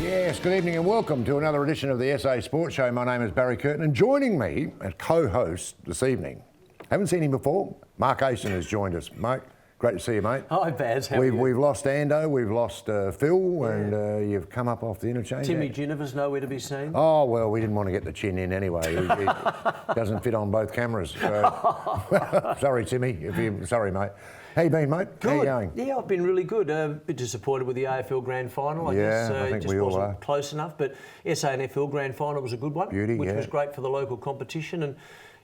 Yes, good evening and welcome to another edition of the SA Sports Show. My name is Barry Curtin, and joining me as co-host this evening, haven't seen him before, Mark Asen has joined us. Mate, great to see you, mate. Hi, Baz. How are you? We've lost Ando, we've lost Phil, and you've come up off the interchange. Timmy Ginniver's nowhere to be seen. Oh, well, we didn't want to get the chin in anyway. It doesn't fit on both cameras. So. Sorry, Timmy. Sorry, mate. How you been, mate? Good. How you going? Yeah, I've been really good. A bit disappointed with the AFL Grand Final. I Yeah, guess I think it just we all wasn't are. close enough. But SANFL Grand Final was a good one, Beauty, which yeah. was great for the local competition. And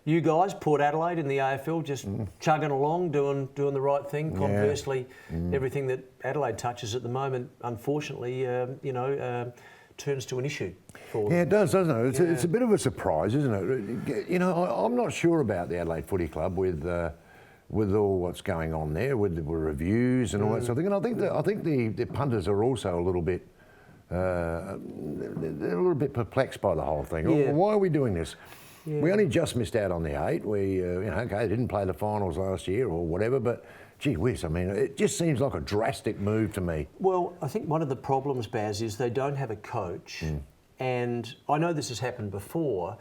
you guys, Port Adelaide in the AFL, just chugging along, doing the right thing. Conversely, everything that Adelaide touches at the moment, unfortunately, turns to an issue for them. Yeah, it does, doesn't it? It's a bit of a surprise, isn't it? You know, I'm not sure about the Adelaide Footy Club with all what's going on there, with the reviews and all that sort of thing. And I think the punters are also a little bit they're a little bit perplexed by the whole thing. Yeah. Why are we doing this? Yeah. We only just missed out on the 8. We okay, didn't play the finals last year or whatever, but gee whiz, I mean, it just seems like a drastic move to me. Well, I think one of the problems, Baz, is they don't have a coach. And I know this has happened before,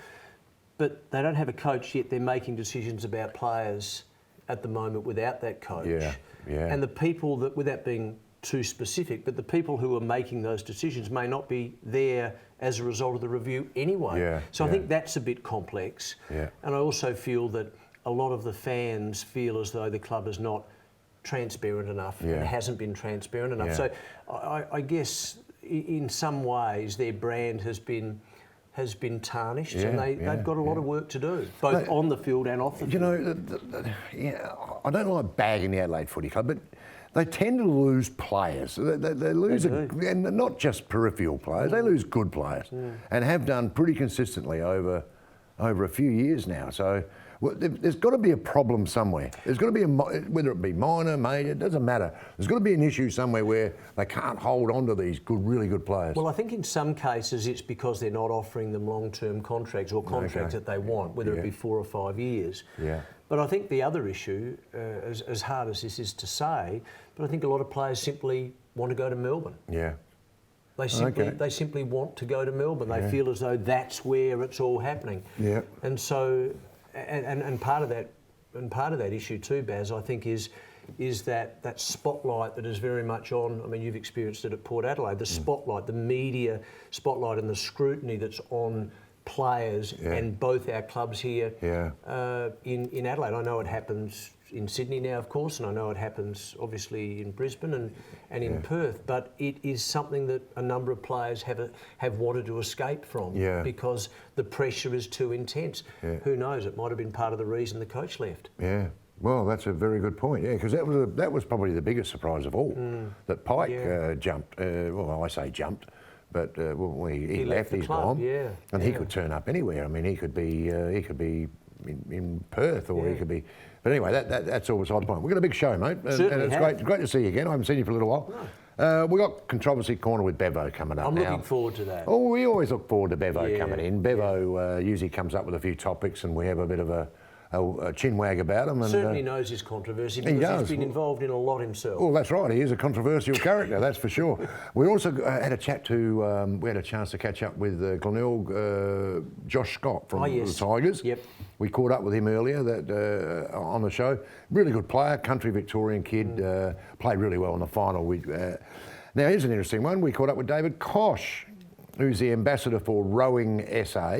but they don't have a coach yet. They're making decisions about players at the moment without that coach. Yeah. And the people that, without being too specific, but the people who are making those decisions may not be there as a result of the review anyway. So I think that's a bit complex. And I also feel that a lot of the fans feel as though the club is not transparent enough and hasn't been transparent enough. So I guess in some ways their brand has been tarnished, and they've got a lot of work to do, both on the field and off the field. You know, I don't like bagging the Adelaide Footy Club, but they tend to lose players. They lose, and not just peripheral players, they lose good players, and have done pretty consistently over a few years now. So there's got to be a problem somewhere. There's got to be whether it be minor, major, it doesn't matter. There's got to be an issue somewhere where they can't hold on to these really good players. Well, I think in some cases it's because they're not offering them long-term contracts or contracts that they want, whether it be 4 or 5 years. But I think the other issue, as hard as this is to say, but I think a lot of players simply want to go to Melbourne. They simply want to go to Melbourne. They feel as though that's where it's all happening. And so, and part of that issue too, Baz, I think is that spotlight that is very much on. I mean, you've experienced it at Port Adelaide. The spotlight, the media spotlight, and the scrutiny that's on players and both our clubs here in Adelaide. I know it happens in Sydney now, of course, and I know it happens obviously in Brisbane and in Perth, but it is something that a number of players have wanted to escape from because the pressure is too intense. Who knows, it might have been part of the reason the coach left. Well, that's a very good point, because that was probably the biggest surprise of all, that Pike jumped, well, I say jumped, but he left, he's gone, and he could turn up anywhere. I mean, he could be in Perth, or he could be. But anyway, that's all beside the point. We've got a big show, mate, and it's great to see you again. I haven't seen you for a little while. We've got Controversy Corner with Bevo coming up now. I'm looking forward to that. Oh, we always look forward to Bevo coming in. Bevo usually comes up with a few topics, and we have a bit of a chinwag about him. And certainly knows his controversy because he's been involved in a lot himself. Oh, that's right. He is a controversial character, that's for sure. We also had a chat to, we had a chance to catch up with Glenelg, Josh Scott from the Tigers. We caught up with him earlier on the show. Really good player, country Victorian kid, played really well in the final. Now, here's an interesting one. We caught up with David Kosh, who's the ambassador for Rowing SA.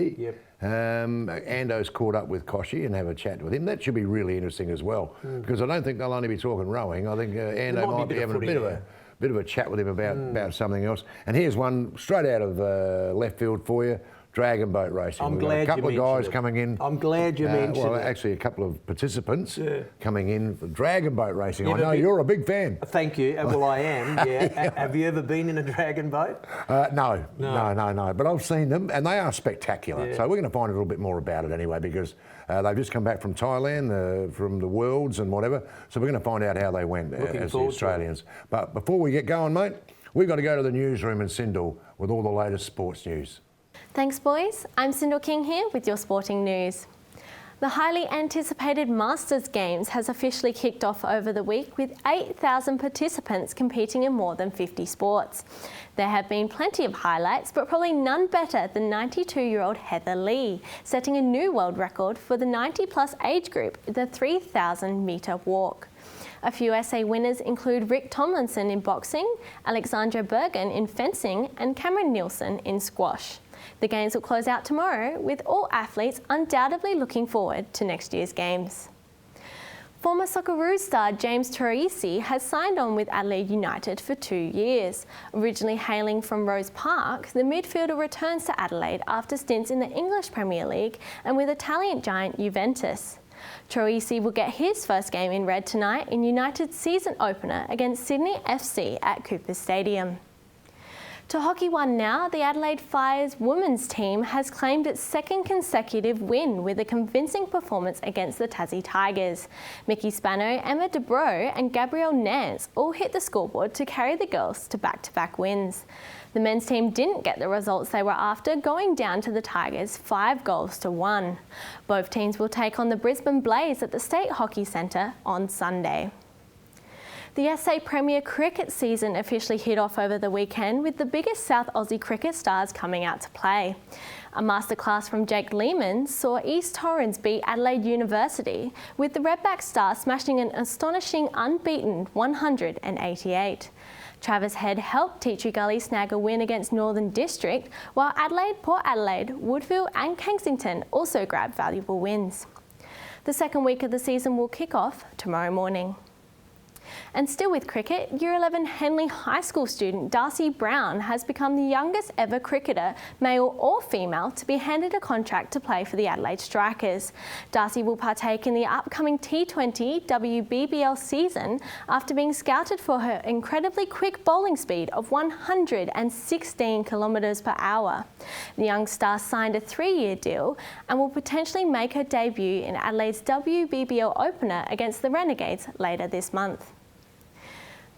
Ando's caught up with Koshy and have a chat with him. That should be really interesting as well, because I don't think they'll only be talking rowing. I think Ando might be having a bit of a chat with him about something else. And here's one straight out of left field for you. Dragon boat racing. I'm We've glad got a couple you of guys mentioned it. coming in. I'm glad you mentioned it. Well, actually, a couple of participants coming in for dragon boat racing. I know you're a big fan. Thank you. Well, I am. Have you ever been in a dragon boat? No. But I've seen them, and they are spectacular. So we're going to find a little bit more about it anyway, because they've just come back from Thailand, from the Worlds and whatever. So we're going to find out how they went as the Australians. But before we get going, mate, we've got to go to the newsroom in Cyndal with all the latest sports news. Thanks, boys. I'm Cyndal King here with your sporting news. The highly anticipated Masters Games has officially kicked off over the week with 8,000 participants competing in more than 50 sports. There have been plenty of highlights, but probably none better than 92-year-old Heather Lee, setting a new world record for the 90-plus age group in the 3,000-metre walk. A few SA winners include Rick Tomlinson in boxing, Alexandra Bergen in fencing and Cameron Nielsen in squash. The Games will close out tomorrow, with all athletes undoubtedly looking forward to next year's Games. Former Socceroos star James Troisi has signed on with Adelaide United for 2 years. Originally hailing from Rose Park, the midfielder returns to Adelaide after stints in the English Premier League and with Italian giant Juventus. Troisi will get his first game in red tonight in United's season opener against Sydney FC at Cooper Stadium. To Hockey One now, the Adelaide Fire's women's team has claimed its second consecutive win with a convincing performance against the Tassie Tigers. Mickey Spano, Emma Dubrow and Gabrielle Nance all hit the scoreboard to carry the girls to back-to-back wins. The men's team didn't get the results they were after, going down to the Tigers 5-1. Both teams will take on the Brisbane Blaze at the State Hockey Centre on Sunday. The SA Premier Cricket season officially hit off over the weekend, with the biggest South Aussie cricket stars coming out to play. A masterclass from Jake Lehmann saw East Torrens beat Adelaide University, with the Redback star smashing an astonishing unbeaten 188. Travis Head helped Teachers Gully snag a win against Northern District, while Adelaide, Port Adelaide, Woodville and Kensington also grabbed valuable wins. The second week of the season will kick off tomorrow morning. And still with cricket, Year 11 Henley High School student Darcy Brown has become the youngest ever cricketer, male or female, to be handed a contract to play for the Adelaide Strikers. Darcy will partake in the upcoming T20 WBBL season after being scouted for her incredibly quick bowling speed of 116 kilometres per hour. The young star signed a 3-year deal and will potentially make her debut in Adelaide's WBBL opener against the Renegades later this month.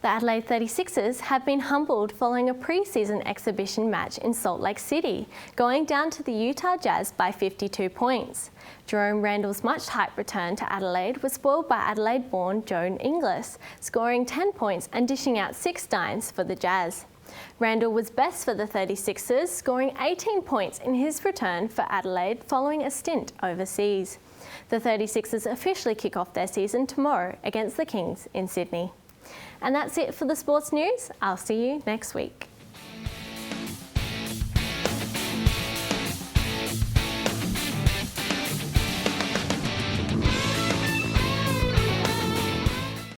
The Adelaide 36ers have been humbled following a pre-season exhibition match in Salt Lake City, going down to the Utah Jazz by 52 points. Jerome Randall's much-hyped return to Adelaide was spoiled by Adelaide-born Joan Inglis, scoring 10 points and dishing out 6 dimes for the Jazz. Randall was best for the 36ers, scoring 18 points in his return for Adelaide following a stint overseas. The 36ers officially kick off their season tomorrow against the Kings in Sydney. And that's it for the sports news. I'll see you next week.